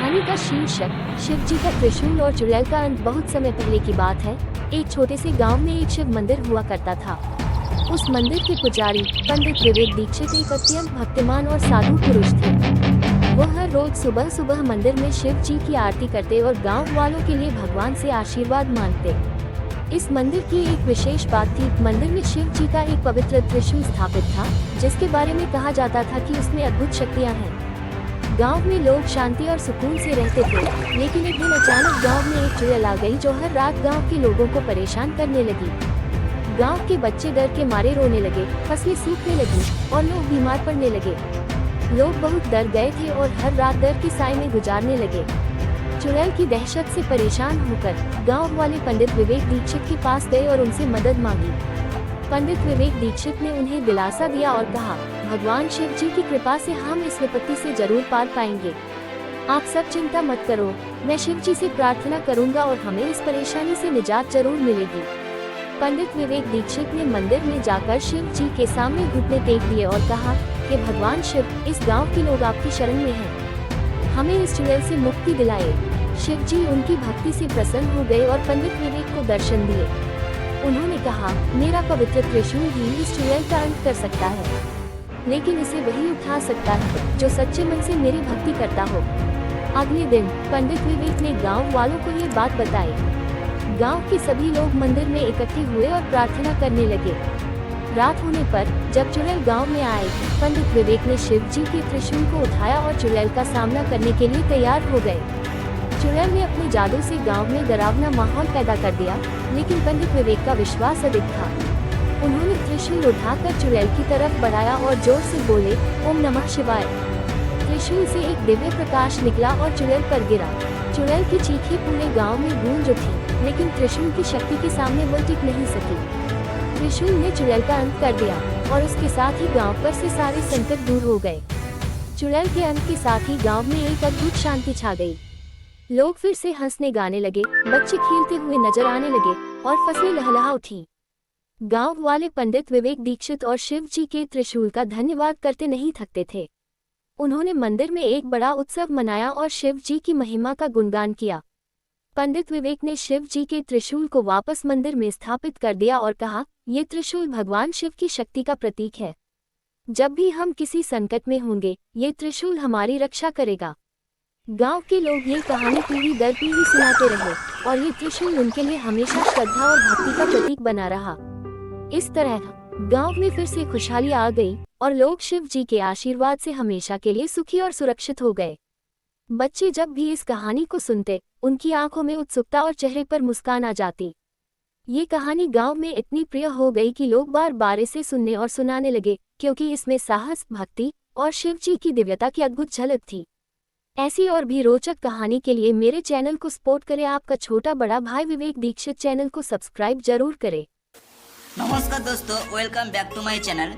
कहानी का शीर्षक शिव जी का त्रिशूल और चुड़ैल का अंत। बहुत समय पहले की बात है। एक छोटे से गांव में एक शिव मंदिर हुआ करता था। उस मंदिर के पुजारी पंडित विवेक दीक्षित एक अत्यंत भक्तिमान और साधु पुरुष थे। वह हर रोज सुबह सुबह मंदिर में शिव जी की आरती करते और गांव वालों के लिए भगवान से आशीर्वाद मांगते। इस मंदिर की एक विशेष बात थी, मंदिर में शिव जी का एक पवित्र त्रिशूल स्थापित था, जिसके बारे में कहा जाता था कि उसमें अद्भुत शक्तियां हैं। गांव में लोग शांति और सुकून से रहते थे, लेकिन एक दिन अचानक गांव में एक चुड़ैल आ गई जो हर रात गांव के लोगों को परेशान करने लगी। गांव के बच्चे डर के मारे रोने लगे, फसलें सूखने लगी और लोग बीमार पड़ने लगे। लोग बहुत डर गए थे और हर रात डर की साए में गुजारने लगे। चुड़ैल की दहशत से परेशान होकर गांव वाले पंडित विवेक दीक्षित के पास गए और उनसे मदद मांगी। पंडित विवेक दीक्षित ने उन्हें दिलासा दिया और कहा, भगवान शिव जी की कृपा से हम इस विपत्ति से जरूर पार पाएंगे। आप सब चिंता मत करो, मैं शिव जी से प्रार्थना करूंगा और हमें इस परेशानी से निजात जरूर मिलेगी। पंडित विवेक दीक्षित ने मंदिर में जाकर शिव जी के सामने घुटने टेक दिए और कहा कि भगवान शिव, इस गांव के लोग आपकी शरण में हैं, हमें इस चुड़ैल से मुक्ति दिलाए। शिव जी उनकी भक्ति से प्रसन्न हो गए और पंडित विवेक को दर्शन दिए। उन्होंने कहा, मेरा पवित्र त्रिशूल ही इस चुड़ैल का अंत कर सकता है, लेकिन इसे वही उठा सकता है जो सच्चे मन से मेरी भक्ति करता हो। अगले दिन पंडित विवेक ने गांव वालों को ये बात बताई। गांव के सभी लोग मंदिर में इकट्ठे हुए और प्रार्थना करने लगे। रात होने पर जब चुड़ैल गांव में आए, पंडित विवेक ने शिव जी के त्रिशूल को उठाया और चुड़ैल का सामना करने के लिए तैयार हो गए। चुड़ैल ने अपने जादू से गांव में डरावना माहौल पैदा कर दिया, लेकिन पंडित विवेक का विश्वास अधिक था। उन्होंने त्रिशूल उठाकर चुड़ैल की तरफ बढ़ाया और जोर से बोले, ओम नमः शिवाय। त्रिशूल से एक दिव्य प्रकाश निकला और चुड़ैल पर गिरा। चुड़ैल की चीखें पूरे गांव में गूंज उठी, लेकिन त्रिशूल की शक्ति के सामने वो टिक नहीं सकी। त्रिशूल ने चुड़ैल का अंत कर दिया और उसके साथ ही गांव पर से सारे संकट दूर हो गए। चुड़ैल के अंत के साथ ही गांव में एक अद्भुत शांति छा गई। लोग फिर से हंसने गाने लगे, बच्चे खेलते हुए नजर आने लगे और फसलें लहलहा उठी। गांव वाले पंडित विवेक दीक्षित और शिव जी के त्रिशूल का धन्यवाद करते नहीं थकते थे। उन्होंने मंदिर में एक बड़ा उत्सव मनाया और शिव जी की महिमा का गुणगान किया। पंडित विवेक ने शिव जी के त्रिशूल को वापस मंदिर में स्थापित कर दिया और कहा, ये त्रिशूल भगवान शिव की शक्ति का प्रतीक है। जब भी हम किसी संकट में होंगे, ये त्रिशूल हमारी रक्षा करेगा। गांव के लोग ये कहानी पीढ़ी दर पीढ़ी सुनाते रहे और ये त्रिशूल उनके लिए हमेशा श्रद्धा और भक्ति का प्रतीक बना रहा। इस तरह गांव में फिर से खुशहाली आ गई और लोग शिव जी के आशीर्वाद से हमेशा के लिए सुखी और सुरक्षित हो गए। बच्चे जब भी इस कहानी को सुनते, उनकी आंखों में उत्सुकता और चेहरे पर मुस्कान आ जाती। ये कहानी गांव में इतनी प्रिय हो गई कि लोग बार बार इसे सुनने और सुनाने लगे, क्योंकि इसमें साहस, भक्ति और शिव जी की दिव्यता की अद्भुत झलक थी। ऐसी और भी रोचक कहानी के लिए मेरे चैनल को सपोर्ट करें। आपका छोटा बड़ा भाई विवेक दीक्षित चैनल को सब्सक्राइब जरूर करें। नमस्कार दोस्तों, welcome back to my channel.